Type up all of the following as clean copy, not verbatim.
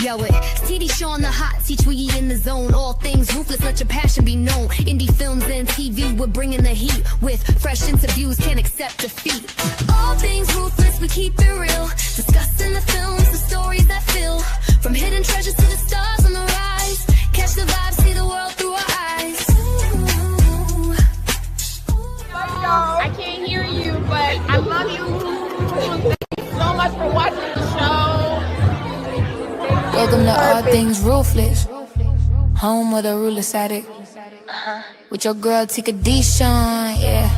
Yo, it's TD Show on the hot seat, Twiggy in the zone. All things ruthless, let your passion be known. Indie films and TV, we're bringing the heat. With fresh interviews, can't accept defeat. All things ruthless, we keep it real. Discussing the films, the stories that fill. From hidden treasures to the stars on the rise. Catch the vibe, see the world through our eyes. I can't hear you, but I love you. Thank you so much for watching the show. Welcome to All Things Ruthless, home of the ruthless addict. With your girl Tika Deshawn, yeah.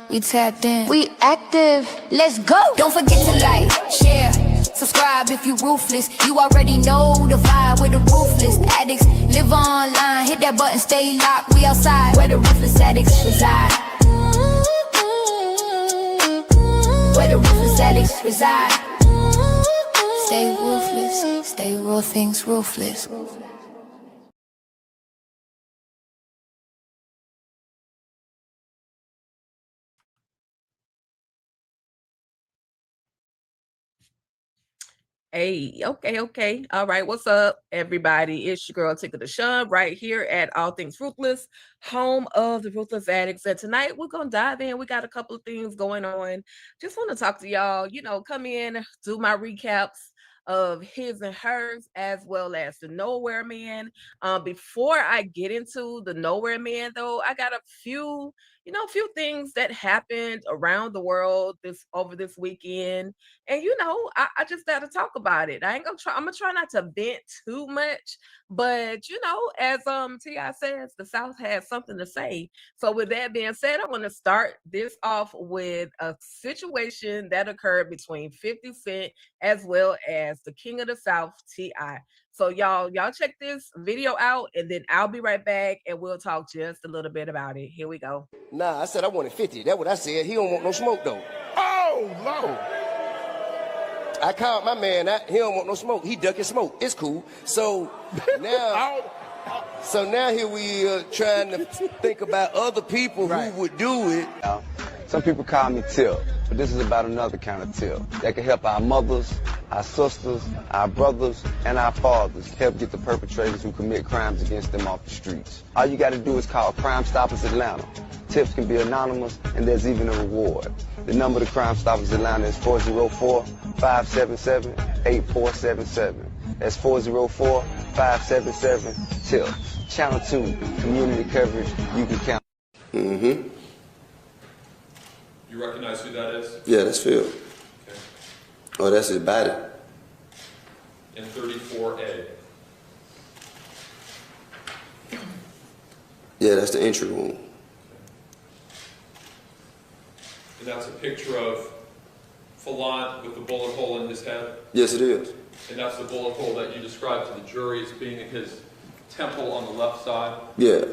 We tapped in. We active. Let's go. Don't forget to like, share, subscribe if you ruthless. You already know the vibe with the ruthless addicts. Live online, hit that button, stay locked. We outside where the ruthless addicts reside. Where the ruthless addicts reside. Stay ruthless, stay real things ruthless. Hey, okay. All right, what's up, everybody? It's your girl Tika Deshawn right here at All Things Ruthless, home of the Ruthless Addicts. And tonight we're gonna dive in. We got a couple of things going on. Just want to talk to y'all. Come in, do my recaps of his and hers, as well as the Nowhere Man. Before I get into the Nowhere Man, though, I got a few things that happened around the world over this weekend. And I just got to talk about it. I'm gonna try not to vent too much, but as T.I. says, the South has something to say. So with that being said, I want to start this off with a situation that occurred between 50 Cent as well as the King of the South, T.I. So y'all check this video out, and then I'll be right back and we'll talk just a little bit about it. Here we go. Nah, I said I wanted 50. That's what I said. He don't want no smoke, though. Oh, Lord. I called my man out. He don't want no smoke. He ducking smoke. It's cool. So now, here we trying to think about other people who would do it. Some people call me Tip, but this is about another kind of tip that can help our mothers, our sisters, our brothers, and our fathers help get the perpetrators who commit crimes against them off the streets. All you got to do is call Crime Stoppers Atlanta. Tips can be anonymous, and there's even a reward. The number to Crime Stoppers Atlanta is 404-577-8477. That's 404-577-TIPS. Channel 2, community coverage you can count. Mm-hmm. You recognize who that is? Yeah, that's Phil. Okay. Oh, that's his body. In 34A. Yeah, that's the entry room. And that's a picture of Fallant with the bullet hole in his head? Yes, it is. And that's the bullet hole that you described to the jury as being in his temple on the left side? Yeah.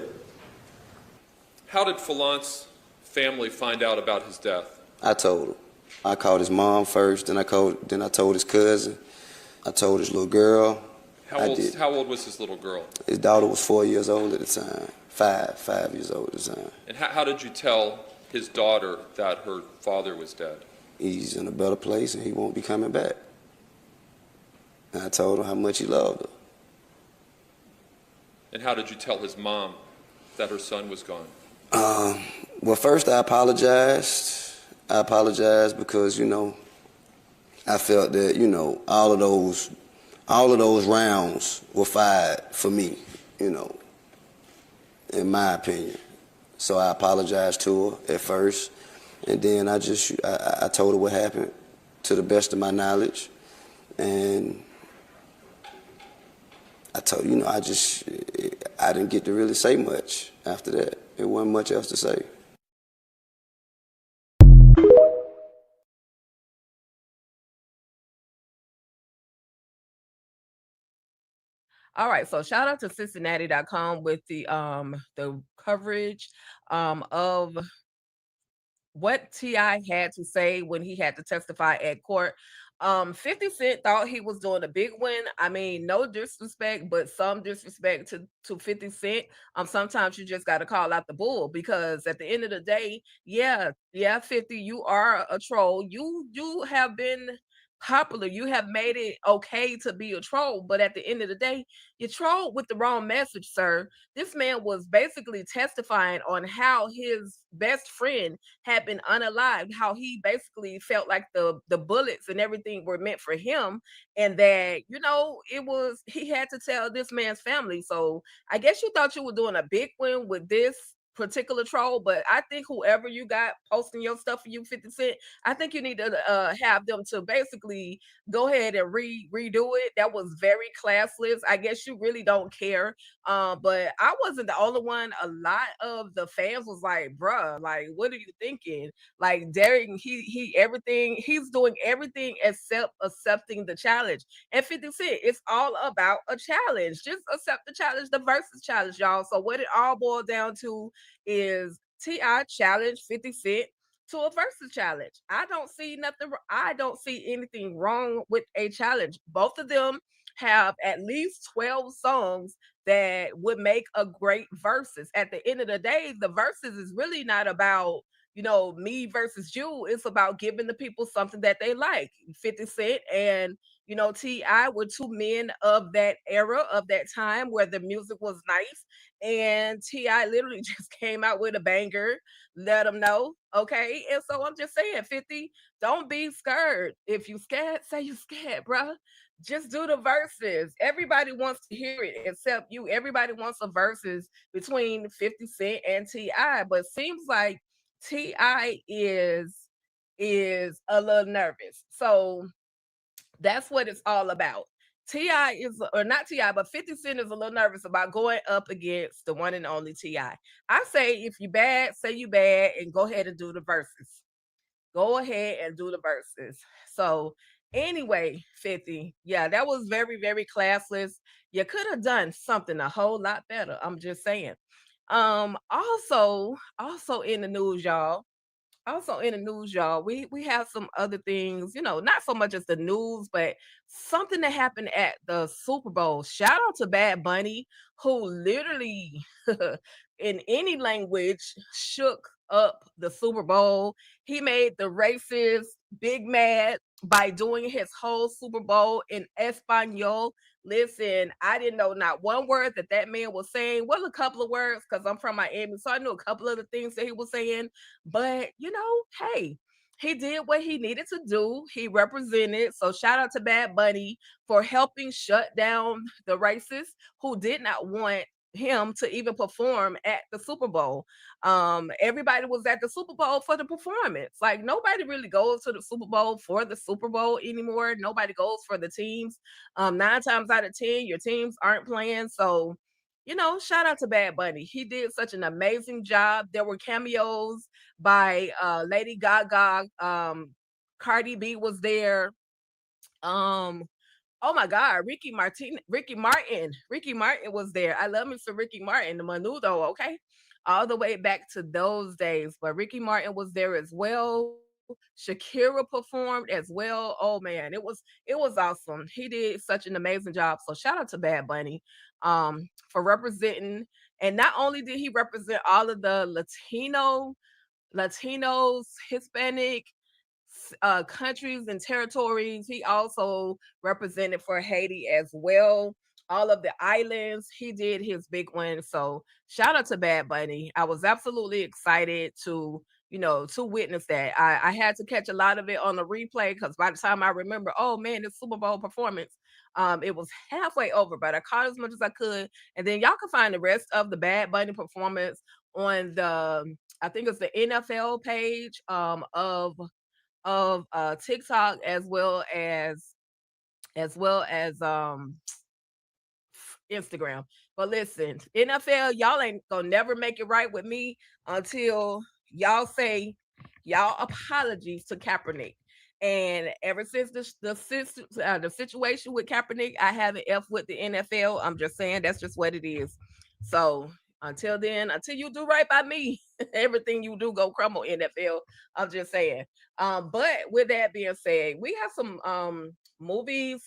How did Fallant's family find out about his death? I told him. I called his mom first, then I told his cousin. I told his little girl. How old was his little girl? His daughter was 4 years old at the time. 5 years old at the time. And how did you tell his daughter that her father was dead? He's in a better place and he won't be coming back. And I told him how much he loved her. And how did you tell his mom that her son was gone? Well, first I apologized. I apologized because, I felt that, all of those rounds were fired for me, in my opinion. So I apologized to her at first, and then I told her what happened to the best of my knowledge, and I told I didn't get to really say much after that. There wasn't much else to say. All right, so shout out to Cincinnati.com with the coverage of what T.I. had to say when he had to testify at court. 50 Cent thought he was doing a big win. I mean, no disrespect, but some disrespect to 50 Cent. Sometimes you just got to call out the bull, because at the end of the day, yeah, 50, you are a troll. You have been popular. You have made it okay to be a troll, but at the end of the day, you trolled with the wrong message, sir. This man was basically testifying on how his best friend had been unalived, how he basically felt like the bullets and everything were meant for him, and that it was he had to tell this man's family. So I guess you thought you were doing a big one with this particular troll, but I think whoever you got posting your stuff for you, 50 Cent, I think you need to have them to basically go ahead and redo it. That was very classless. I guess you really don't care. But I wasn't the only one. A lot of the fans was like, bruh, like, what are you thinking? Like Derek, he everything, he's doing everything except accepting the challenge. And 50 Cent, it's all about a challenge. Just accept the challenge, the versus challenge, y'all. So what it all boiled down to is T.I. challenge 50 Cent to a versus challenge. I don't see nothing. I don't see anything wrong with a challenge. Both of them have at least 12 songs that would make a great versus. At the end of the day, the versus is really not about me versus you. It's about giving the people something that they like. 50 Cent and T.I. were two men of that era, of that time where the music was nice. And T.I. literally just came out with a banger. Let them know. Okay. And so I'm just saying, 50, don't be scared. If you scared, say you scared, bruh. Just do the verses. Everybody wants to hear it except you. Everybody wants a verses between 50 Cent and T.I. But seems like T.I. is a little nervous. So that's what it's all about. T.I. is, or not T.I., but 50 Cent is a little nervous about going up against the one and only T.I. I say if you bad, say you bad and go ahead and do the verses. Go ahead and do the verses. So anyway, 50, yeah, that was very, very classless. You could have done something a whole lot better. I'm just saying. Also in the news, y'all. Also in the news, y'all, we have some other things, not so much as the news, but something that happened at the Super Bowl. Shout out to Bad Bunny, who literally in any language shook up the Super Bowl. He made the racists big mad by doing his whole Super Bowl in Espanol. Listen, I didn't know not one word that man was saying. Well, a couple of words because I'm from Miami, so I knew a couple of the things that he was saying. But hey, he did what he needed to do. He represented. So shout out to Bad Bunny for helping shut down the racists who did not want him to even perform at the Super Bowl. Everybody was at the Super Bowl for the performance. Like nobody really goes to the Super Bowl for the Super Bowl anymore. Nobody goes for the teams. 9 times out of 10, your teams aren't playing. So shout out to Bad Bunny. He did such an amazing job. There were cameos by Lady Gaga. Cardi B was there. Oh my God, Ricky Martin was there. I love me some Ricky Martin, the Menudo, okay? All the way back to those days. But Ricky Martin was there as well. Shakira performed as well. Oh man, it was awesome. He did such an amazing job. So shout out to Bad Bunny for representing. And not only did he represent all of the Latinos, Hispanic, countries and territories. He also represented for Haiti as well. All of the islands, he did his big one. So shout out to Bad Bunny. I was absolutely excited to witness that. I had to catch a lot of it on the replay because by the time I remember, oh man, this Super Bowl performance, it was halfway over, but I caught as much as I could. And then y'all can find the rest of the Bad Bunny performance on I think it's the NFL page of TikTok as well as Instagram. But listen, NFL, y'all ain't gonna never make it right with me until y'all say y'all apologies to Kaepernick. And ever since the situation with Kaepernick, I haven't F with the NFL. I'm just saying that's just what it is. So until then, until you do right by me, everything you do go crumble, NFL. I'm just saying. But with that being said, we have some movies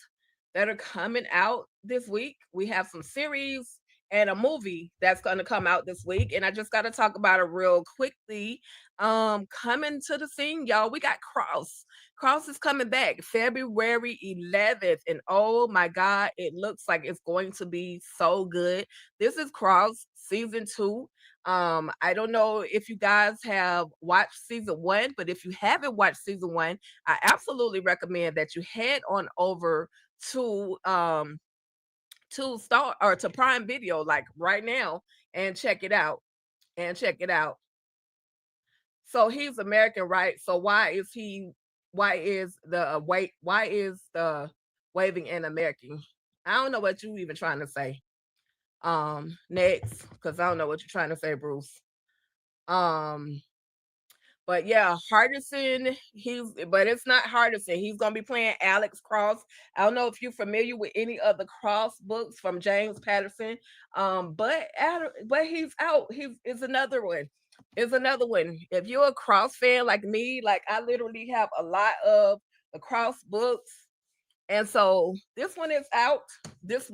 that are coming out this week. We have some series and a movie that's going to come out this week. And I just got to talk about it real quickly. Coming to the scene, y'all, we got Cross. Cross is coming back February 11th, and oh my God, it looks like it's going to be so good. This is Cross season 2. I don't know if you guys have watched season 1, but if you haven't watched season 1, I absolutely recommend that you head on over to Star or to Prime Video like right now and check it out. So he's American, right? So why is the waving an American? I don't know what you even trying to say. Next, because I don't know what you're trying to say, Bruce. But yeah, Hardison, but it's not Hardison. He's gonna be playing Alex Cross. I don't know if you're familiar with any of the Cross books from James Patterson. But he's out. It's another one. If you're a Cross fan like me, like I literally have a lot of the Cross books. And so this one is out. This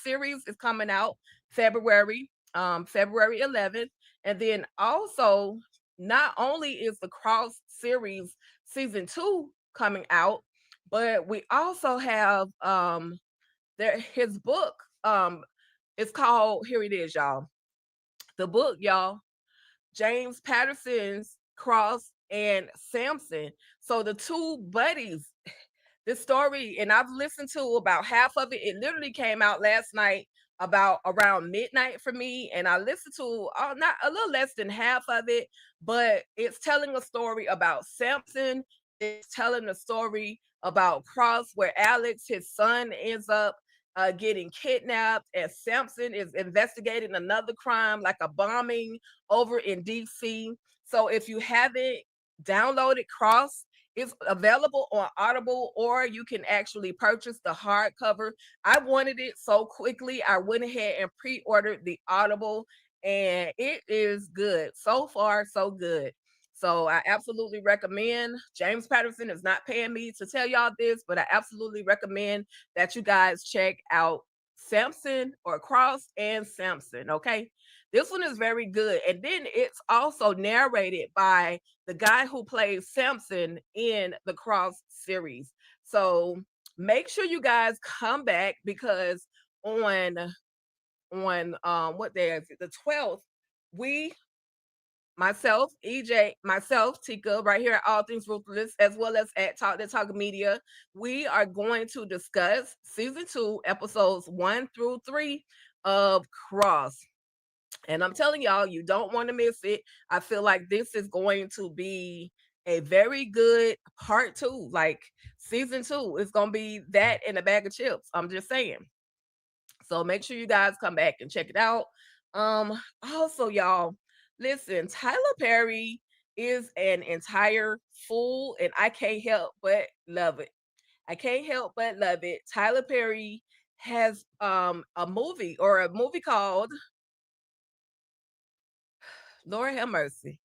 series is coming out February 11th. And then also, not only is the Cross series season 2 coming out, but we also have his book. It's called, here it is, y'all. The book, y'all, James Patterson's Cross and Samson. So the two buddies, this story, and I've listened to about half of it. It literally came out last night about around midnight for me, and I listened to not a little less than half of it, but it's telling a story about Samson. It's telling a story about Cross, where Alex, his son, ends up getting kidnapped, and Samson is investigating another crime, like a bombing over in DC. So if you haven't downloaded Cross, it's available on Audible, or you can actually purchase the hardcover. I wanted it so quickly, I went ahead and pre-ordered the Audible, and it is good. So far, so good. So I absolutely recommend. James Patterson is not paying me to tell y'all this, but I absolutely recommend that you guys check out Samson or Cross and Samson, okay? This one is very good. And then it's also narrated by the guy who plays Samson in the Cross series. So make sure you guys come back, because on what day is it? The 12th, myself, Tika, right here at All Things Ruthless, as well as at Talk That Talk Media, we are going to discuss season 2, episodes 1 through 3 of Cross. And I'm telling y'all, you don't want to miss it. I feel like this is going to be a very good part 2. Like season 2 is going to be that in a bag of chips. I'm just saying. So make sure you guys come back and check it out. Also, y'all, listen, Tyler Perry is an entire fool, and I can't help but love it. Tyler Perry has a movie called, Lord have mercy,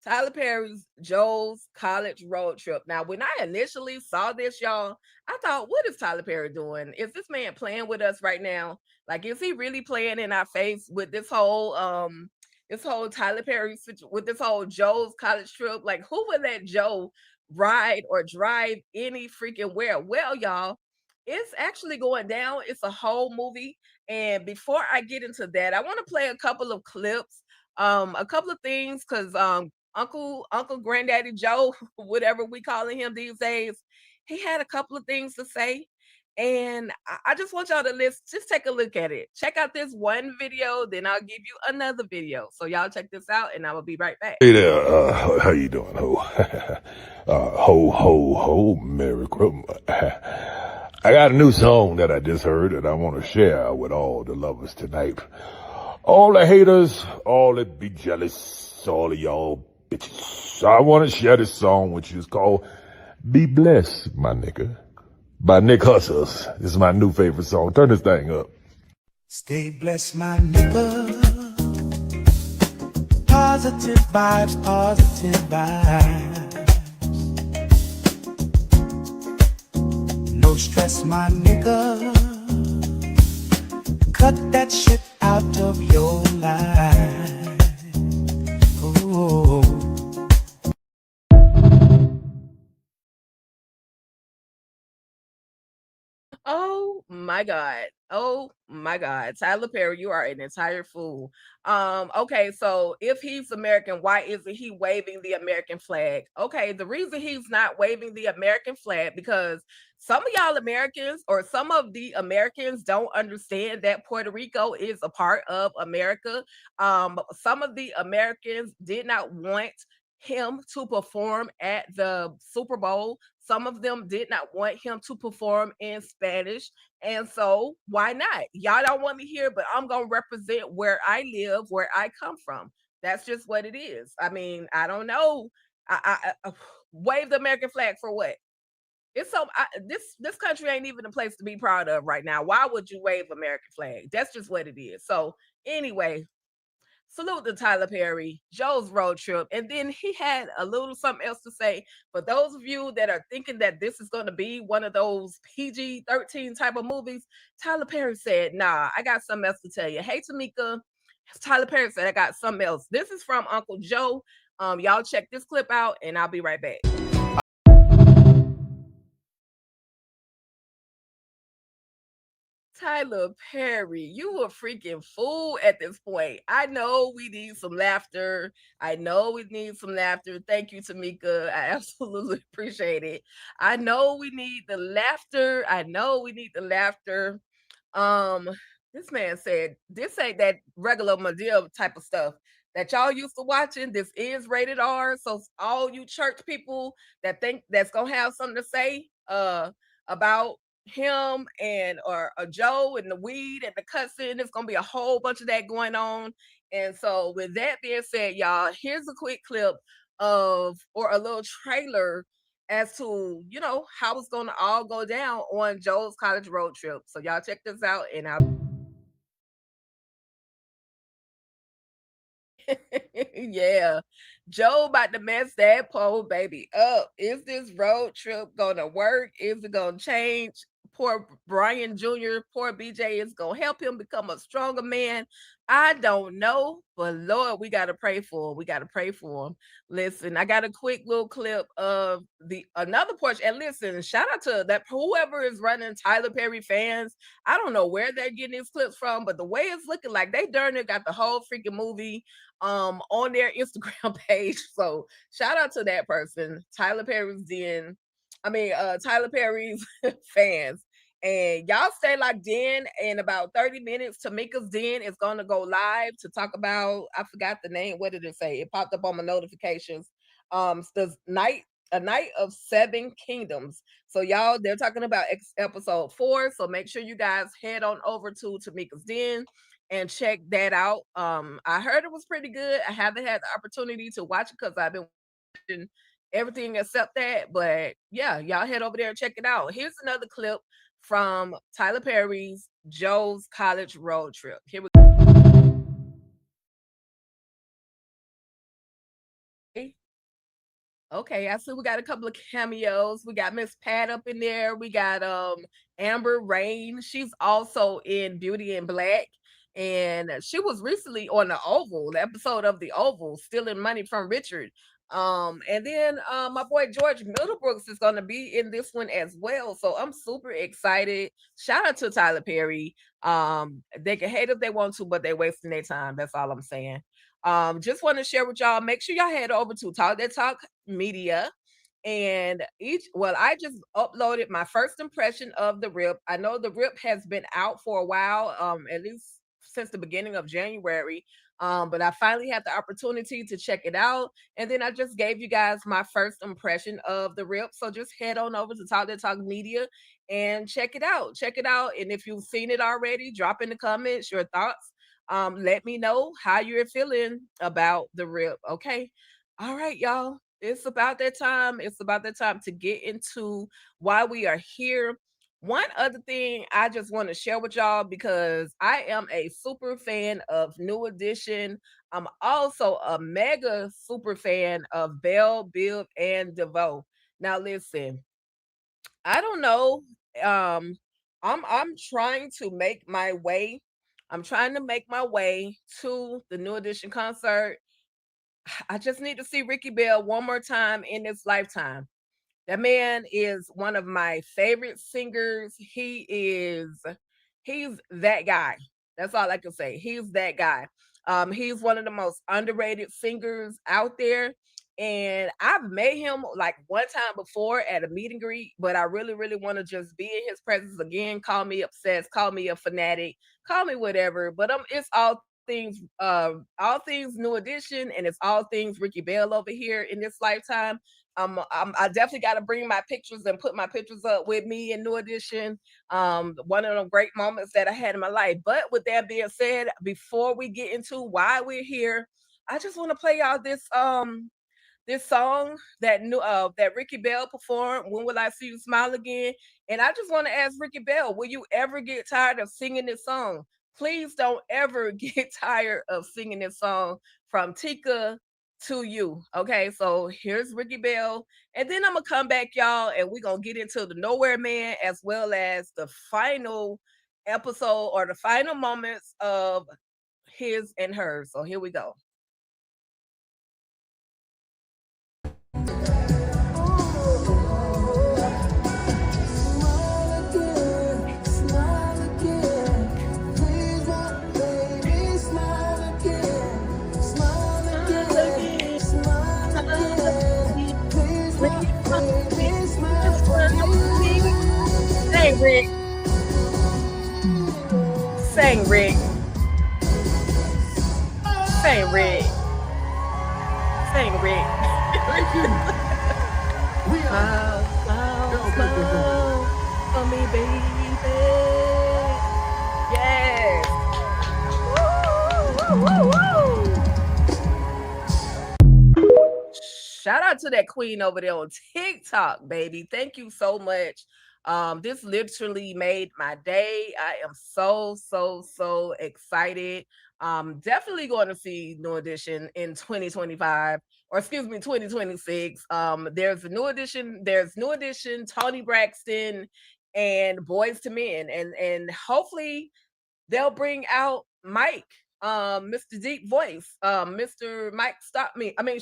Tyler Perry's Joe's College Road Trip. Now, when I initially saw this, y'all, I thought, what is Tyler Perry doing? Is this man playing with us right now? Like, is he really playing in our face with this whole Tyler Perry, with this whole Joe's College Trip? Like, who would let Joe ride or drive any freaking where? Well, y'all, it's actually going down. It's a whole movie. And before I get into that, I want to play a couple of clips, a couple of things, because Uncle Granddaddy Joe, whatever we calling him these days, he had a couple of things to say. And I just want y'all to listen, just take a look at it. Check out this one video, then I'll give you another video. So y'all check this out, and I will be right back. Hey there, how you doing, ho? Ho, ho, ho, Merry Christmas. I got a new song that I just heard that I want to share with all the lovers tonight. All the haters, all that be jealous, all of y'all bitches. I want to share this song with you. It's called Be Blessed, My Nigga, by Nick Hustles. This is my new favorite song. Turn this thing up. Stay blessed, my nigga. Positive vibes, positive vibes. No stress, my nigga. Cut that shit out of your life. Oh. Oh my God. Oh my God. Tyler Perry, you are an entire fool. Okay, so if he's American, why isn't he waving the American flag? Okay, the reason he's not waving the American flag because some of y'all Americans or some of the Americans don't understand that Puerto Rico is a part of America. Some of the Americans did not want him to perform at the Super Bowl. Some of them did not want him to perform in Spanish. And so, why not? Y'all don't want me here, but I'm going to represent where I live, where I come from. That's just what it is. I mean, I don't know. Wave the American flag for what? It's so this country ain't even a place to be proud of right now. Why would you wave American flag? That's just what it is. So anyway, salute to Tyler Perry, Joe's Road Trip. And then he had a little something else to say. For those of you that are thinking that this is going to be one of those PG-13 type of movies, Tyler Perry said, nah, I got something else to tell you. Hey, Tamika, Tyler Perry said, I got something else. This is from Uncle Joe. Y'all check this clip out and I'll be right back. Tyler Perry, you a freaking fool at this point. I know we need some laughter. I know we need some laughter. Thank you, Tamika. I absolutely appreciate it. I know we need the laughter. I know we need the laughter. Um, this man said this ain't that regular Madea type of stuff that y'all used to watching. This is rated R. So all you church people that think that's gonna have something to say about him and or Joe and the weed and the cussing. There's gonna be a whole bunch of that going on. And so, with that being said, y'all, here's a quick clip of or a little trailer as to how it's gonna all go down on Joe's college road trip. So y'all check this out, and I'll yeah. Joe about to mess that poor baby up. Is this road trip gonna work? Is it gonna change? Poor Brian Jr., poor BJ is gonna help him become a stronger man. I don't know, but Lord, we gotta pray for him. We gotta pray for him. Listen, I got a quick little clip of the another portion. And listen, shout out to that whoever is running Tyler Perry fans. I don't know where they're getting these clips from, but the way it's looking like they darn near got the whole freaking movie on their Instagram page. So shout out to that person, Tyler Perry's den. Tyler Perry's fans. And y'all stay locked in about 30 minutes. Tamika's Den is gonna go live to talk about, I forgot the name. What did it say? It popped up on my notifications. The a night of seven kingdoms. So y'all, they're talking about episode 4. So make sure you guys head on over to Tamika's Den and check that out. I heard it was pretty good. I haven't had the opportunity to watch it because I've been watching everything except that. But yeah, y'all head over there and check it out. Here's another clip from Tyler Perry's Joe's College Road Trip. Here we go. Okay, I see we got a couple of cameos. We got Miss Pat up in there. We got Amber Rain. She's also in Beauty in Black. And she was recently on the Oval, the episode of the Oval, stealing money from Richard. And then my boy George Middlebrooks is gonna be in this one as well. So I'm super excited. Shout out to Tyler Perry. They can hate if they want to, but they're wasting their time. That's all I'm saying. Just want to share with y'all. Make sure y'all head over to Talk That Talk Media. And I just uploaded my first impression of the rip. I know the rip has been out for a while, at least since the beginning of January. But I finally had the opportunity to check it out. And then I just gave you guys my first impression of the rip. So just head on over to Talk That Talk Media and check it out. Check it out. And if you've seen it already, drop in the comments your thoughts. Let me know how you're feeling about the rip. Okay. All right, y'all. It's about that time. It's about that time to get into why we are here. One other thing I just want to share with y'all because I am a super fan of New Edition. I'm also a mega super fan of Belle, Biv, and DeVoe. Now listen, I don't know. I'm trying to make my way. I'm trying to make my way to the New Edition concert. I just need to see Ricky Bell one more time in this lifetime. That man is one of my favorite singers. He's that guy. That's all I can say. He's that guy. He's one of the most underrated singers out there. And I've met him like one time before at a meet and greet, but I really, really want to just be in his presence again. Call me obsessed, call me a fanatic, call me whatever. But it's all things New Edition, and it's all things Ricky Bell over here in this lifetime. I definitely got to bring my pictures and put my pictures up with me in New Edition. One of the great moments that I had in my life. But with that being said, before we get into why we're here, I just want to play y'all this song that Ricky Bell performed. When will I see you smile again? And I just want to ask Ricky Bell, will you ever get tired of singing this song? Please don't ever get tired of singing this song from Tika to you. Okay, so here's Ricky Bell, and then I'm gonna come back, y'all, and we're gonna get into the Nowhere Man as well as the final episode or the final moments of his and hers. So here we go. Sang Rick. Sang Rick. Sang Rick. Sang Rick. Thank you. We are Smile for me, baby. Yes. Woo, woo, woo, woo. Shout out to that queen over there on TikTok, baby. Thank you so much. This literally made my day. I am so excited. Definitely going to see New Edition in 2025, or excuse me, 2026. There's New Edition, Tony Braxton, and Boys to Men, and hopefully they'll bring out Mike, Mr. Deep Voice, Mr. Mike Stockman. Mike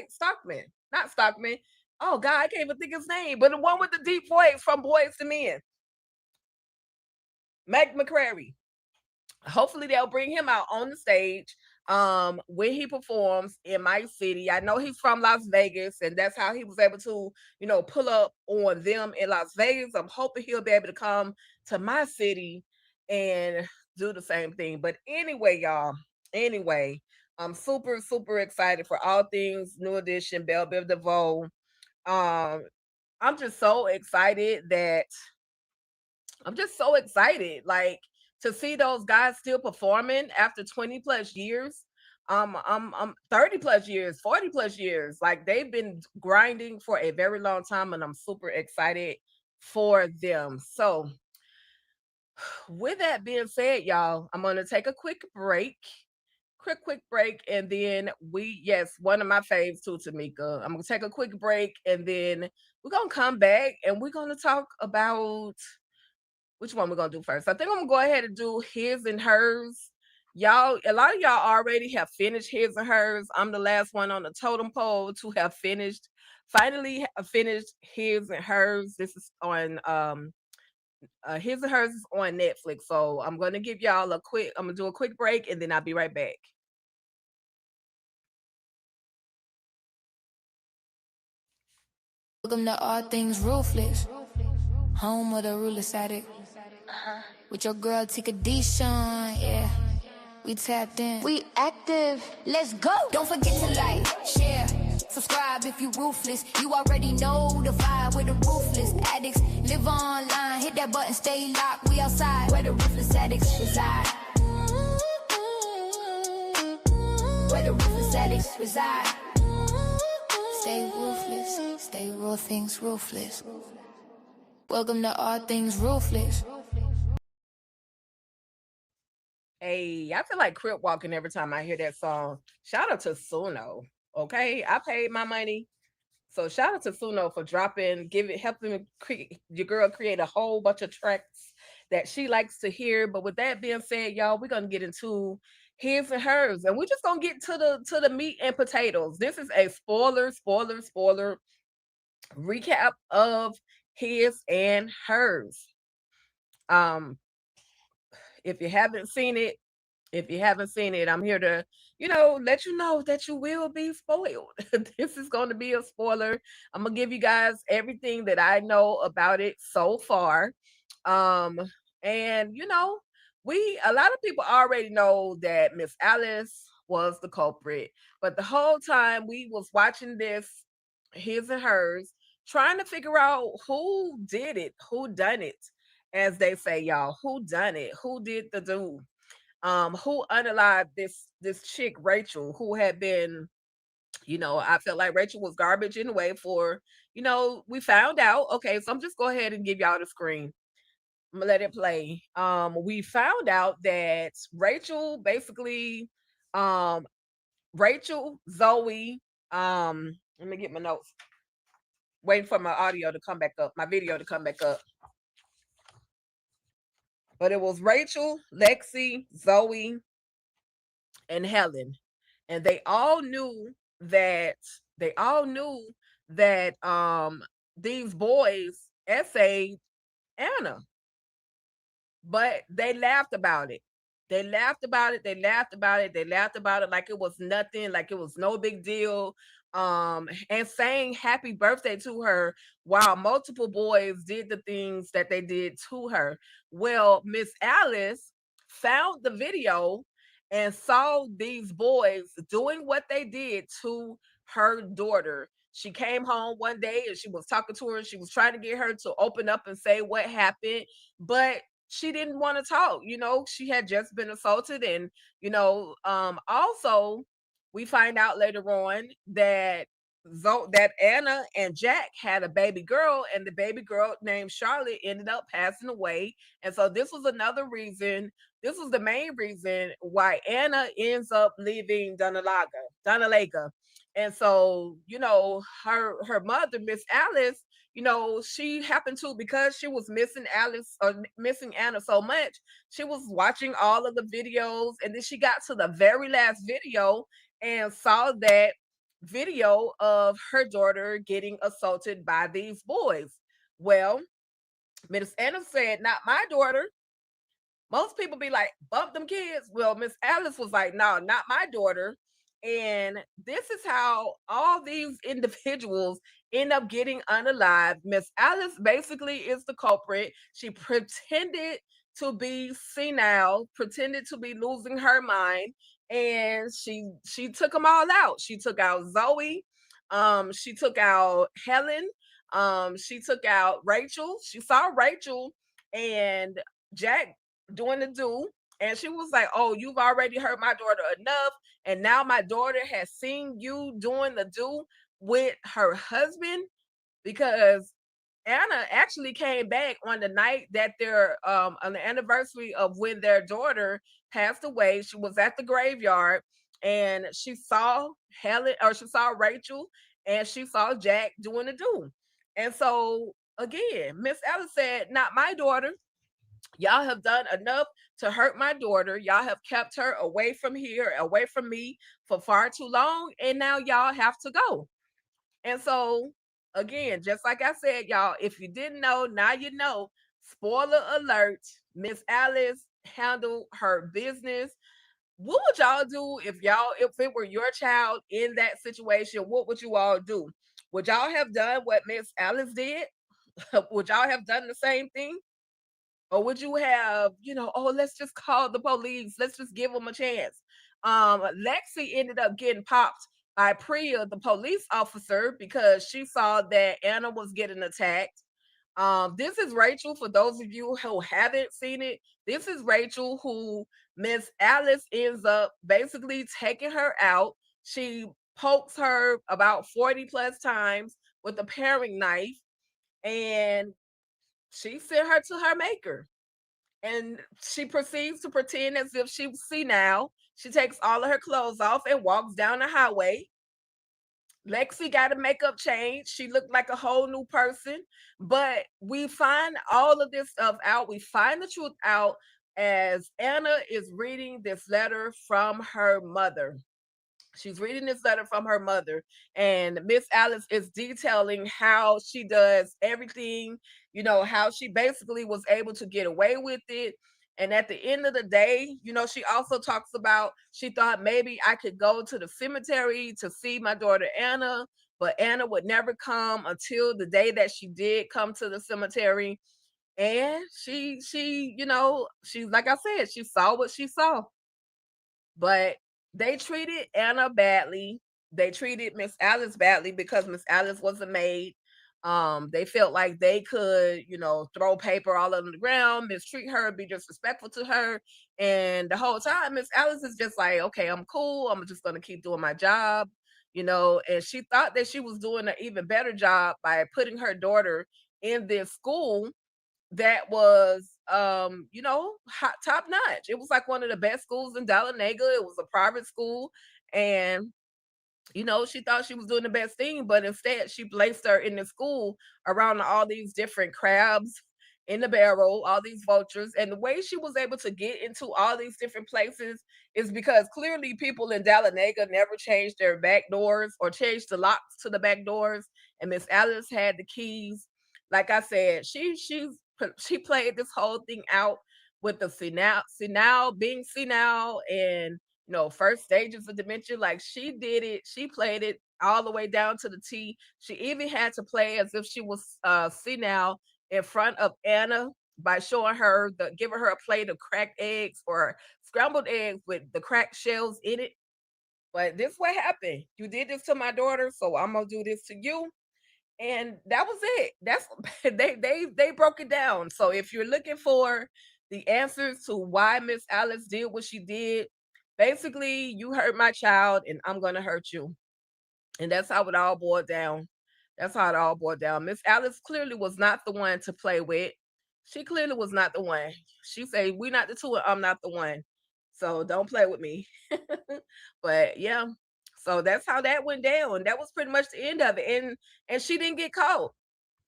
Stockman, not Stockman. Oh God, I can't even think his name, but the one with the deep voice from Boys to Men, Mike McCrary. Hopefully they'll bring him out on the stage when he performs in my city. I know he's from Las Vegas, and that's how he was able to, pull up on them in Las Vegas. I'm hoping he'll be able to come to my city and do the same thing. But anyway, y'all, I'm super excited for all things New Edition, Belle Biv DeVoe. I'm just so excited like to see those guys still performing after 20 plus years. I'm 30 plus years, 40 plus years. Like they've been grinding for a very long time, and I'm super excited for them. So with that being said, y'all, I'm gonna take a quick break, and then one of my faves too, Tamika. I'm gonna take a quick break, and then we're gonna come back and we're gonna talk about which one we're gonna do first. I think I'm gonna go ahead and do his and hers. Y'all, a lot of y'all already have finished his and hers. I'm the last one on the totem pole to have finally finished his and hers. This is on his and hers is on Netflix. So I'm gonna give y'all I'm gonna do a quick break, and then I'll be right back. Welcome to All Things Ruthless, home of the ruthless addict. With your girl Tika Deshawn, yeah. We tapped in. We active. Let's go. Don't forget to like, share, subscribe if you ruthless. You already know the vibe with the ruthless addicts. Live online, hit that button, stay locked. We outside where the ruthless addicts reside. Where the ruthless addicts reside. Stay ruthless. Stay real things ruthless. Welcome to All Things Ruthless. Hey, I feel like crip walking every time I hear that song. Shout out to Suno. Okay, I paid my money, so shout out to Suno for helping your girl create a whole bunch of tracks that she likes to hear. But with that being said, y'all, we're gonna get into his and hers, and we're just gonna get to the meat and potatoes. This is a spoiler recap of his and hers. If you haven't seen it, I'm here to, let you know that you will be spoiled. This is going to be a spoiler. I'm gonna give you guys everything that I know about it so far. And a lot of people already know that Miss Alice was the culprit, but the whole time we was watching this, his and hers, trying to figure out who did it, who done it, as they say, y'all, who done it, who did the do, who unalived this chick Rachel, who had been, I felt like Rachel was garbage anyway. For we found out. Okay, so I'm just go ahead and give y'all the screen. I'm gonna let it play. We found out that Rachel basically, Rachel, Zoe, let me get my notes. Waiting for my audio to come back up, my video to come back up. But it was Rachel, Lexi, Zoe, and Helen. And they all knew that these boys essayed Anna. But they laughed about it. They laughed about it like it was nothing, like it was no big deal. And saying happy birthday to her while multiple boys did the things that they did to her. Well, Miss Alice found the video and saw these boys doing what they did to her daughter. She came home one day and she was talking to her and she was trying to get her to open up and say what happened, but she didn't want to talk. She had just been assaulted. And also we find out later on that that Anna and Jack had a baby girl, and the baby girl named Charlotte ended up passing away. And so this was another reason, this was the main reason why Anna ends up leaving Donalaga. And so, her mother, Miss Alice, she happened to, because she was missing Alice or missing Anna so much, she was watching all of the videos, and then she got to the very last video and saw that video of her daughter getting assaulted by these boys. Well, Miss Anna said, not my daughter. Most people be like, bump them kids. Well, Miss Alice was like, no, not my daughter. And this is how all these individuals end up getting unalived. Miss Alice basically is the culprit. She pretended to be senile, pretended to be losing her mind, and she took them all out. She took out Zoe, she took out Helen, she took out Rachel. She saw Rachel and Jack doing the do, and she was like, oh, you've already hurt my daughter enough, and now my daughter has seen you doing the do with her husband. Because Anna actually came back on the night that on the anniversary of when their daughter passed away. She was at the graveyard and she saw she saw Rachel, and she saw Jack doing the do. And so again, Miss Alice said, not my daughter. Y'all have done enough to hurt my daughter. Y'all have kept her away from here, away from me for far too long. And now y'all have to go. And so, again, just like I said, y'all, if you didn't know, now you know. Spoiler alert, Miss Alice handled her business. What would y'all do if it were your child in that situation? What would you all do? Would y'all have done what Miss Alice did? Would y'all have done the same thing? Or would you have, oh, let's just call the police. Let's just give them a chance. Lexi ended up getting popped by Priya, the police officer, because she saw that Anna was getting attacked. This is Rachel, for those of you who haven't seen it. This is Rachel, who Miss Alice ends up basically taking her out. She pokes her about 40 plus times with a paring knife, and she sent her to her maker. And she proceeds to pretend as if she's senile. She takes all of her clothes off and walks down the highway. Lexi got a makeup change. She looked like a whole new person. But we find all of this stuff out. We find the truth out as Anna is reading this letter from her mother. She's reading this letter from her mother, and Miss Alice is detailing how she does everything, how she basically was able to get away with it. And at the end of the day, she also talks about she thought maybe I could go to the cemetery to see my daughter Anna, but Anna would never come until the day that she did come to the cemetery. And she, she's like I said, she saw what she saw. But they treated Anna badly. They treated Miss Alice badly because Miss Alice was a maid. They felt like they could, throw paper all over the ground, mistreat her, be disrespectful to her. And the whole time, Miss Alice is just like, okay, I'm cool. I'm just gonna keep doing my job, and she thought that she was doing an even better job by putting her daughter in this school that was hot, top notch. It was like one of the best schools in Dahlonega. It was a private school, and she thought she was doing the best thing, but instead she placed her in the school around all these different crabs in the barrel, all these vultures. And the way she was able to get into all these different places is because clearly people in Dahlonega never changed their back doors or changed the locks to the back doors. And Miss Alice had the keys. Like I said, she played this whole thing out with the being senile, and first stages of dementia. Like she did it, she played it all the way down to the T. She even had to play as if she was senile in front of Anna by giving her a plate of cracked eggs or scrambled eggs with the cracked shells in it. But this what happened. You did this to my daughter, so I'm gonna do this to you. And that was it. That's they broke it down. So if you're looking for the answers to why Miss Alice did what she did, basically you hurt my child and I'm gonna hurt you. And that's how it all boiled down. That's how it all boiled down. Miss Alice clearly was not the one to play with. She clearly was not the one. She said, "We not the two, and I'm not the one. So don't play with me." But yeah, so that's how that went down. That was pretty much the end of it. And she didn't get caught.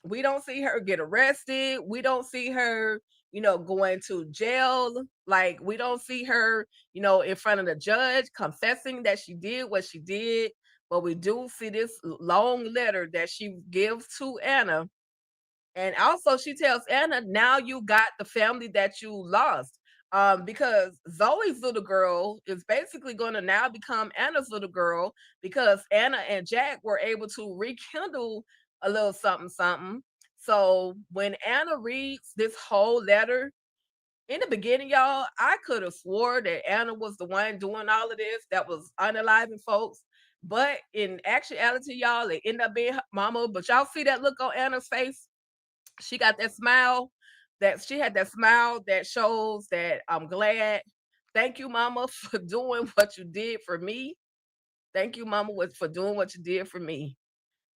We don't see her get arrested. We don't see her, going to jail. Like we don't see her, in front of the judge confessing that she did what she did. But we do see this long letter that she gives to Anna. And also she tells Anna, now you got the family that you lost. Because Zoe's little girl is basically going to now become Anna's little girl because Anna and Jack were able to rekindle a little something, something. So when Anna reads this whole letter, in the beginning, y'all, I could have swore that Anna was the one doing all of this that was unaliving folks. But in actuality, y'all, it ended up being Mama. But y'all see that look on Anna's face? She got that smile she had that smile that shows that I'm glad. Thank you, Mama, for doing what you did for me. Thank you, Mama, for doing what you did for me.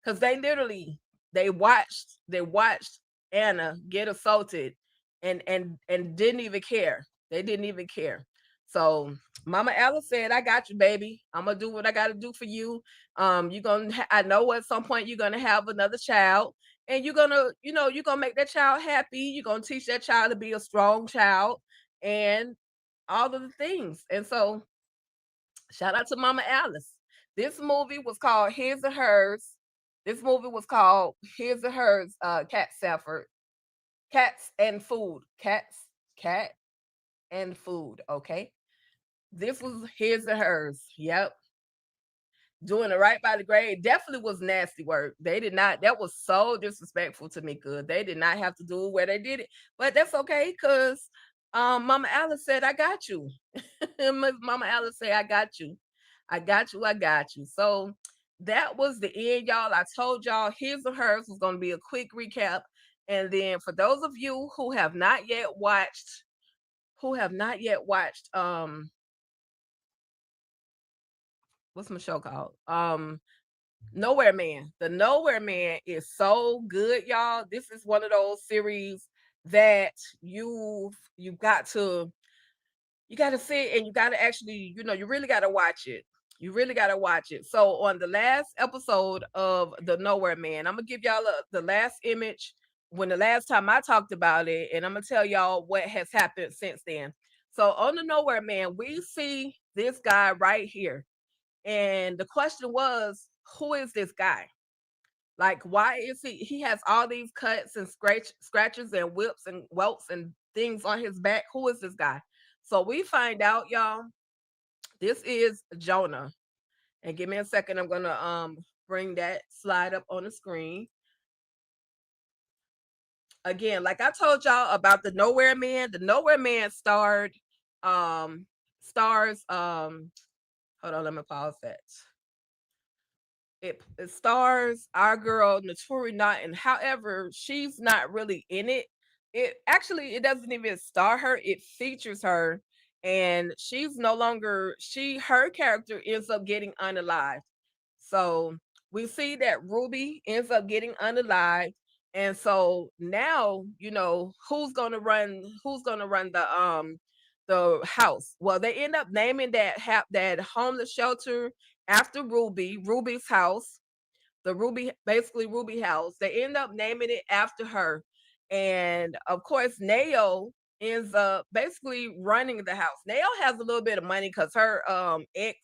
Because they watched Anna get assaulted and didn't even care. They didn't even care. So Mama Alice said, I got you, baby. I'm gonna do what I gotta do for you. I know at some point you're gonna have another child, and you're gonna make that child happy. You're gonna teach that child to be a strong child and all of the things. And so shout out to Mama Alice. This movie was called His and Hers. This movie was called His and Hers, Cat Safford. Cats and Food. Cat and Food. Okay. This was His and Hers. Yep. Doing it right by the grave. Definitely was nasty work. They did not, that was so disrespectful to Mika. They did not have to do where they did it. But that's okay, because Mama Alice said, I got you. Mama Alice said, I got you. I got you. I got you. So that was the end, y'all. I told y'all His and Hers was going to be a quick recap. And then for those of you who have not yet watched, what's my show called? Nowhere Man. The Nowhere Man is so good, y'all. This is one of those series that you got to sit and you got to actually, you really got to watch it. You really got to watch it. So on the last episode of The Nowhere Man, I'm going to give y'all the last image when the last time I talked about it, and I'm going to tell y'all what has happened since then. So on The Nowhere Man, we see this guy right here. And the question was, who is this guy? Like, why is he has all these cuts and scratches and whips and welts and things on his back? Who is this guy? So we find out, y'all, this is Jonah. And give me a second. I'm gonna bring that slide up on the screen. Again, like I told y'all about the Nowhere Man. The Nowhere Man stars hold on, let me pause that. It stars our girl Naturi Naughton. However, she's not really in it. It doesn't even star her, it features her, and she's no longer her character ends up getting unalived. So we see that Ruby ends up getting unalived. And so now, who's gonna run the house? Well, they end up naming that homeless shelter after Ruby's house, basically Ruby house. They end up naming it after her. And of course, Nayo ends up basically running the house. Nayo has a little bit of money because her ex,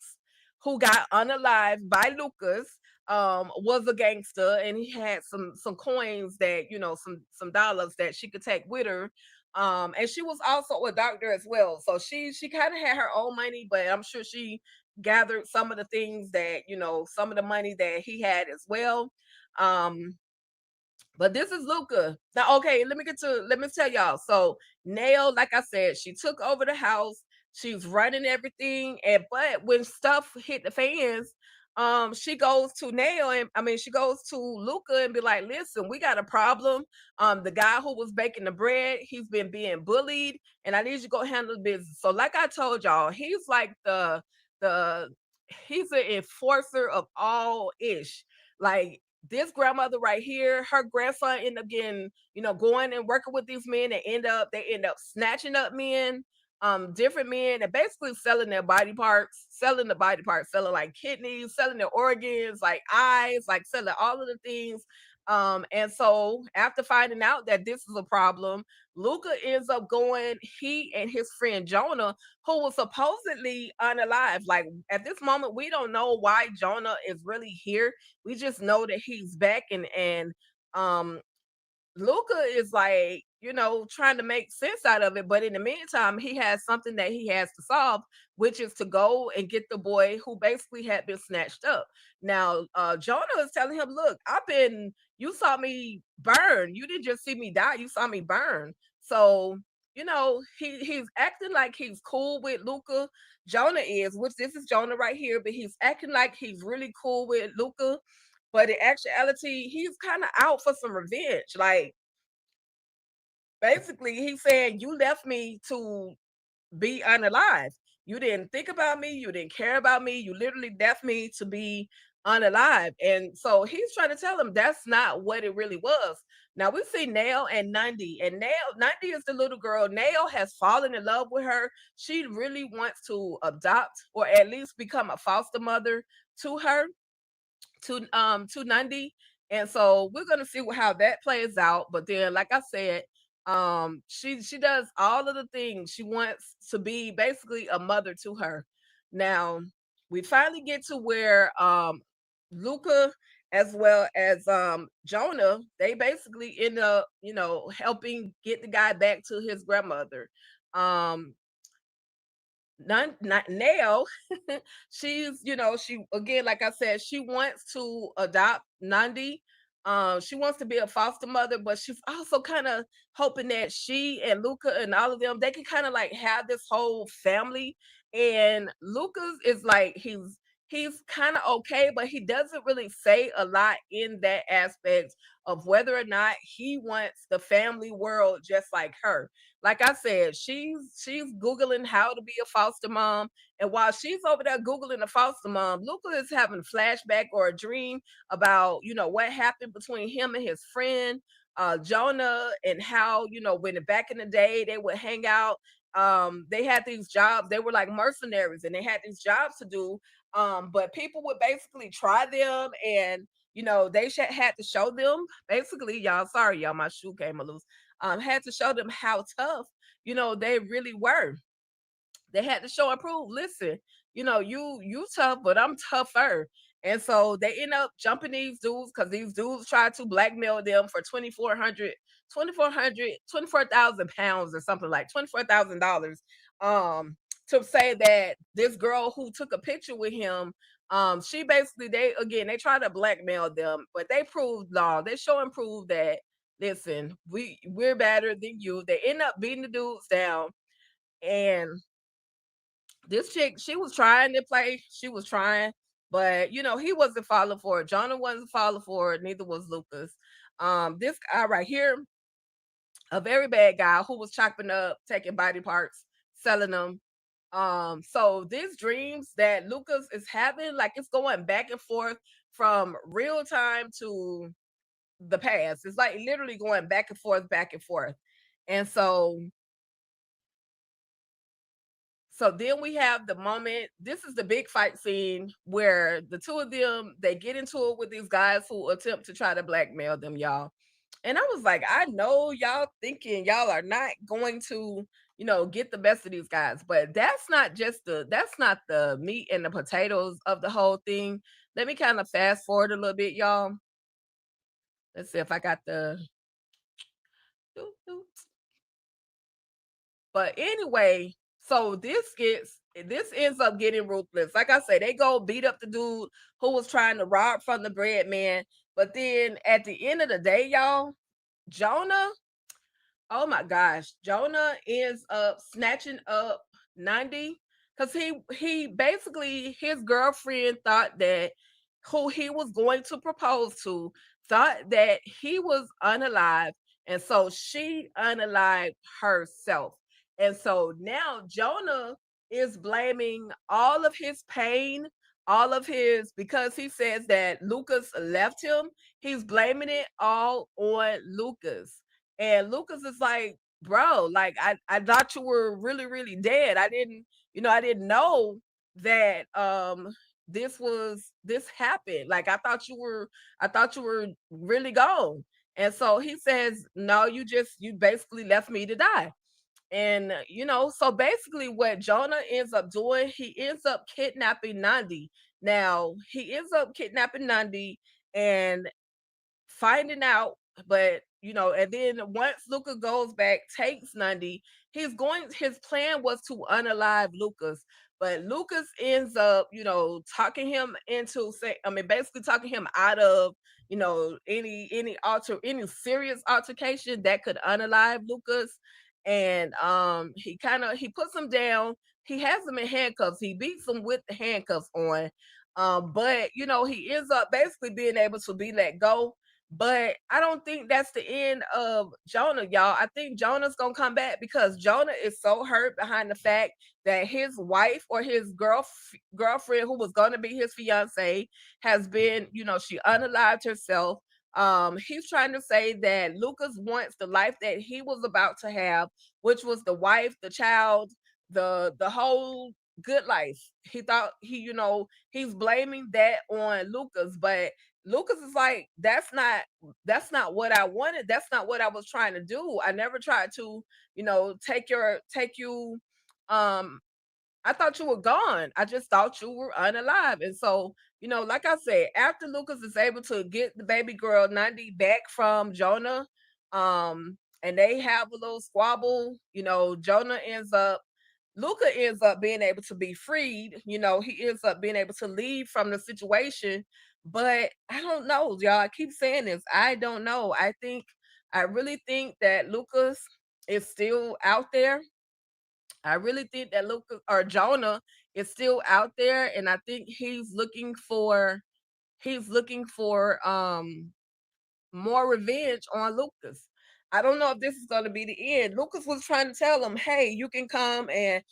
who got unalived by Lucas, was a gangster, and he had some coins that, some dollars that she could take with her. And she was also a doctor as well. So she kind of had her own money, but I'm sure she gathered some of the things that, some of the money that he had as well. But this is Luca. Now, okay, let me tell y'all. So Nail, like I said, she took over the house. She's running everything. But when stuff hit the fans, she goes to she goes to Luca and be like, listen, we got a problem. The guy who was baking the bread, he's been being bullied, and I need you to go handle the business. So, like I told y'all, he's like he's an enforcer of all ish. Like, this grandmother right here, her grandson ended up getting, going and working with these men. They end up snatching up men, different men, and basically selling their body parts, selling like kidneys, selling their organs, like eyes, like selling all of the things. And so after finding out that this is a problem, Luca ends up going, he and his friend Jonah, who was supposedly unalive. Like, at this moment, we don't know why Jonah is really here. We just know that he's back, and Luca is like, trying to make sense out of it. But in the meantime, he has something that he has to solve, which is to go and get the boy who basically had been snatched up. Now, Jonah is telling him, look, you saw me burn. You didn't just see me die. You saw me burn. So, he's acting like he's cool with Luca. Jonah is, which this is Jonah right here, but he's acting like he's really cool with Luca. But in actuality, he's kind of out for some revenge. Like, basically, he's saying, you left me to be unalive. You didn't think about me. You didn't care about me. You literally left me to be unalive. And so he's trying to tell him that's not what it really was. Now we see Nail and Nandi. And Nandi is the little girl. Nail has fallen in love with her. She really wants to adopt, or at least become a foster mother to her, to Nandi. And so we're gonna see how that plays out. But then, like I said, she does all of the things. She wants to be basically a mother to her. Now we finally get to where Luca as well as Jonah, they basically end up, helping get the guy back to his grandmother. Nail, she's, she, again, like I said, she wants to adopt Nandi. She wants to be a foster mother, but she's also kind of hoping that she and Luca and all of them, they can kind of like have this whole family. And Lucas is like, he's kind of okay, but he doesn't really say a lot in that aspect of whether or not he wants the family world just like her. Like I said, she's Googling how to be a foster mom. And while she's over there Googling a foster mom, Luca is having a flashback or a dream about, what happened between him and his friend, Jonah, and how, when back in the day they would hang out. They had these jobs, they were like mercenaries, and they had these jobs to do. But people would basically try them, and they had to show them, basically, y'all, sorry, y'all, my shoe came loose. Had to show them how tough, they really were. They had to show and prove, listen, you tough, but I'm tougher. And so they end up jumping these dudes because these dudes tried to blackmail them for 24,000 pounds or something, like $24,000. To say that this girl who took a picture with him, she basically, they try to blackmail them, but they proved, no, they show and prove that, listen, we're better than you. They end up beating the dudes down. And this chick, she was trying to play, but he wasn't falling for it. Jonah wasn't falling for it, neither was Lucas. This guy right here, a very bad guy who was chopping up, taking body parts, selling them. So these dreams that Lucas is having, like, it's going back and forth from real time to the past. It's like literally going back and forth, back and forth. And so then we have the moment. This is the big fight scene where the two of them, they get into it with these guys who attempt to try to blackmail them, y'all. And I was like, I know y'all thinking y'all are not going to, get the best of these guys, but that's not the meat and the potatoes of the whole thing. Let me kind of fast forward a little bit, y'all. Let's see if I got the. But anyway, so this ends up getting ruthless. Like I say, they go beat up the dude who was trying to rob from the bread man. But then at the end of the day, y'all, Jonah, oh my gosh, Jonah ends up snatching up Nandi, because he basically, his girlfriend thought that who he was going to propose to thought that he was unalive, and so she unalived herself. And so now Jonah is blaming all of his pain, because he says that Lucas left him. He's blaming it all on Lucas. And Lucas is like, bro, like, I thought you were really, really dead. I didn't know that this happened. Like, I thought you were really gone. And so he says, no, you basically left me to die. And so basically what Jonah ends up doing, he ends up kidnapping Nandi. Now he ends up kidnapping Nandi and finding out, but and then once Lucas goes back, takes Nandi, his plan was to unalive Lucas, but Lucas ends up, talking him into basically talking him out of, any serious altercation that could unalive Lucas. And he puts him down. He has him in handcuffs. He beats him with the handcuffs on. But he ends up basically being able to be let go. But I don't think that's the end of Jonah, y'all. I think Jonah's gonna come back, because Jonah is so hurt behind the fact that his wife, or his girlfriend, who was gonna be his fiance, has been, she unalived herself. He's trying to say that Lucas wants the life that he was about to have, which was the wife, the child, the whole good life. He thought he's blaming that on Lucas, but Lucas is like, that's not what I wanted. That's not what I was trying to do. I never tried to, take you. I thought you were gone. I just thought you were unalive. And so, like I said, after Lucas is able to get the baby girl Nandi back from Jonah, and they have a little squabble, Luca ends up being able to be freed. He ends up being able to leave from the situation. But I don't know, y'all. I keep saying this. I don't know. I really think that Lucas is still out there. I really think that Lucas, or Jonah, is still out there, and I think he's looking for more revenge on Lucas. I don't know if this is going to be the end. Lucas was trying to tell him, hey, you can come and,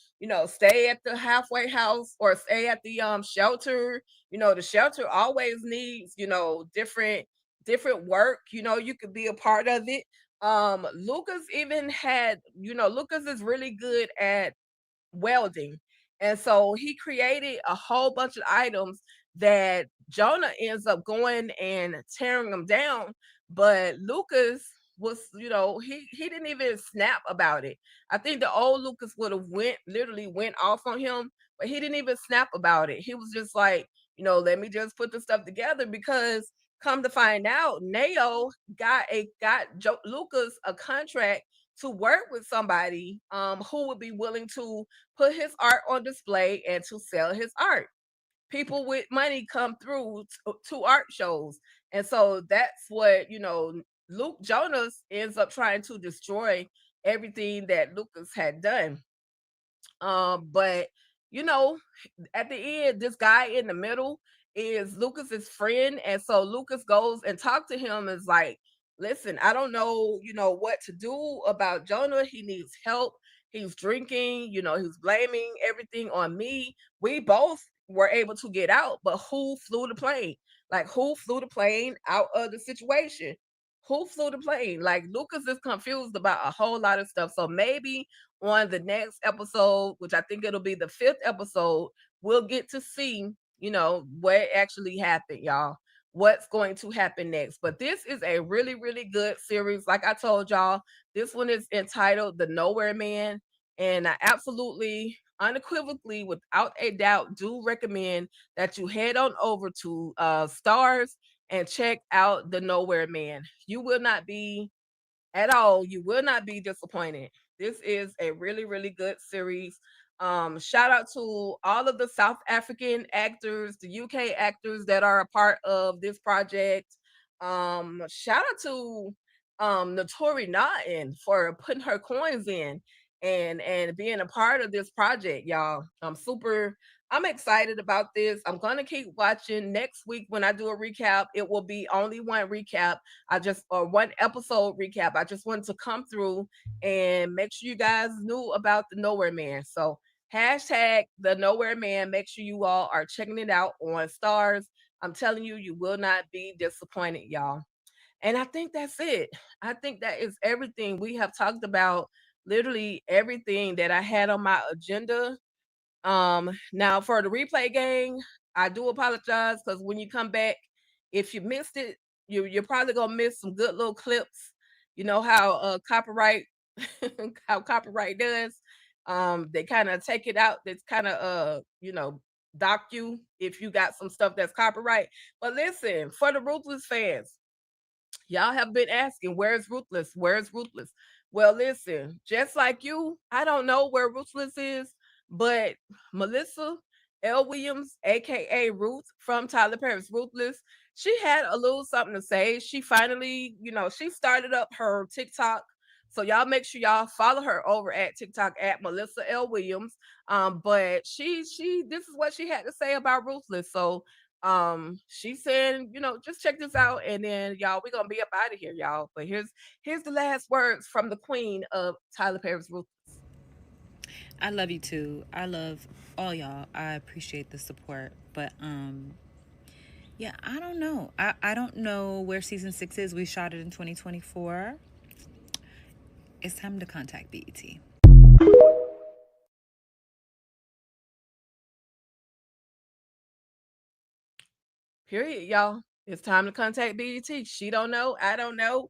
stay at the halfway house, or stay at the shelter. The shelter always needs, different work. You could be a part of it. Lucas even had, Lucas is really good at welding. And so he created a whole bunch of items that Jonah ends up going and tearing them down. But Lucas was, he didn't even snap about it. I think the old Lucas would have literally went off on him, but he didn't even snap about it. He was just like, let me just put the stuff together, because come to find out, Nao got Lucas a contract to work with somebody who would be willing to put his art on display and to sell his art. People with money come through to art shows. And so that's what, Luke Jonas ends up trying to destroy everything that Lucas had done. But at the end, this guy in the middle is Lucas's friend. And so Lucas goes and talks to him, is like, listen, I don't know, what to do about Jonah. He needs help. He's drinking, he's blaming everything on me. We both were able to get out, but who flew the plane? Like, who flew the plane out of the situation? Who flew the plane? Like, Lucas is confused about a whole lot of stuff. So maybe on the next episode, which I think it'll be the 5th episode, we'll get to see, what actually happened, y'all. What's going to happen next. But this is a really, really good series. Like I told y'all, this one is entitled The Nowhere Man. And I absolutely, unequivocally, without a doubt, do recommend that you head on over to Stars and check out The Nowhere Man. You will not be disappointed. This is a really, really good series. Shout out to all of the South African actors, the UK actors that are a part of this project. Shout out to Notori Naughton for putting her coins in and being a part of this project, y'all. I'm excited about this. I'm gonna keep watching. Next week when I do a recap, it will be only one recap. One episode recap. I just wanted to come through and make sure you guys knew about The Nowhere Man. So hashtag The Nowhere Man. Make sure you all are checking it out on Stars. I'm telling you, you will not be disappointed, y'all. And I think that's it. I think that is everything. We have talked about literally everything that I had on my agenda. Now for the replay gang, I do apologize, because when you come back, if you missed it, you're probably gonna miss some good little clips. You know how copyright how copyright does. They kind of take it out. That's kind of dock you if you got some stuff that's copyright. But listen, for the Ruthless fans, y'all have been asking, where's Ruthless? Where's Ruthless? Well, listen, just like you, I don't know where Ruthless is, but Melissa L. Williams, aka Ruth from Tyler Perry's Ruthless, she had a little something to say. She finally, she started up her TikTok. So y'all make sure y'all follow her over at TikTok at Melissa L. Williams. But she this is what she had to say about Ruthless. So she said, just check this out, and then y'all, we're gonna be up out of here, y'all. But here's the last words from the queen of Tyler Perry's Ruthless. I love you too. I love all y'all. I appreciate the support. But yeah, I don't know. I don't know where season 6 is. We shot it in 2024. It's time to contact BET. Period, y'all. It's time to contact BET. She don't know. I don't know.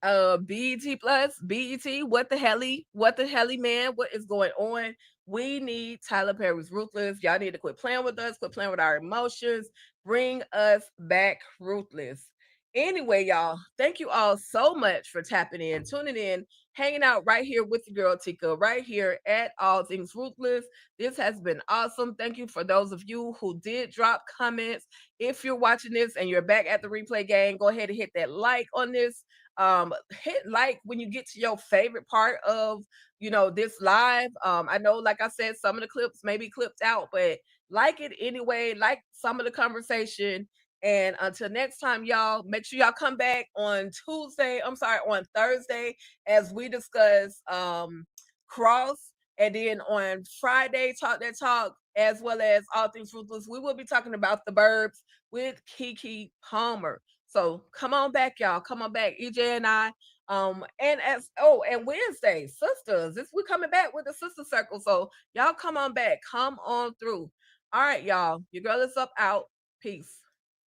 BET Plus, BET, what the helly, man, what is going on? We need Tyler Perry's Ruthless. Y'all need to quit playing with us, quit playing with our emotions. Bring us back Ruthless. Anyway, y'all, thank you all so much for tapping in, tuning in, hanging out right here with the girl Tika, right here at All Things Ruthless. This has been awesome. Thank you for those of you who did drop comments. If you're watching this and you're back at the replay gang, go ahead and hit that like on this. Hit like when you get to your favorite part of this live. I know, like I said, some of the clips may be clipped out, but like it anyway, like some of the conversation. And until next time, y'all, make sure y'all come back on Thursday, as we discuss Cross, and then on Friday, Talk That Talk, as well as All Things Ruthless. We will be talking about The Burbs with Keke Palmer. So come on back, y'all. Come on back. EJ and I. And Wednesday, sisters. We're coming back with the sister circle. So y'all come on back. Come on through. All right, y'all. Your girl is up out. Peace.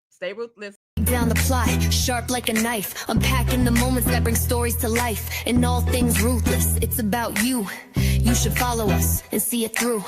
Stay ruthless. down the plot, sharp like a knife, unpacking the moments that bring stories to life. And all things ruthless, it's about you. You should follow us and see it through.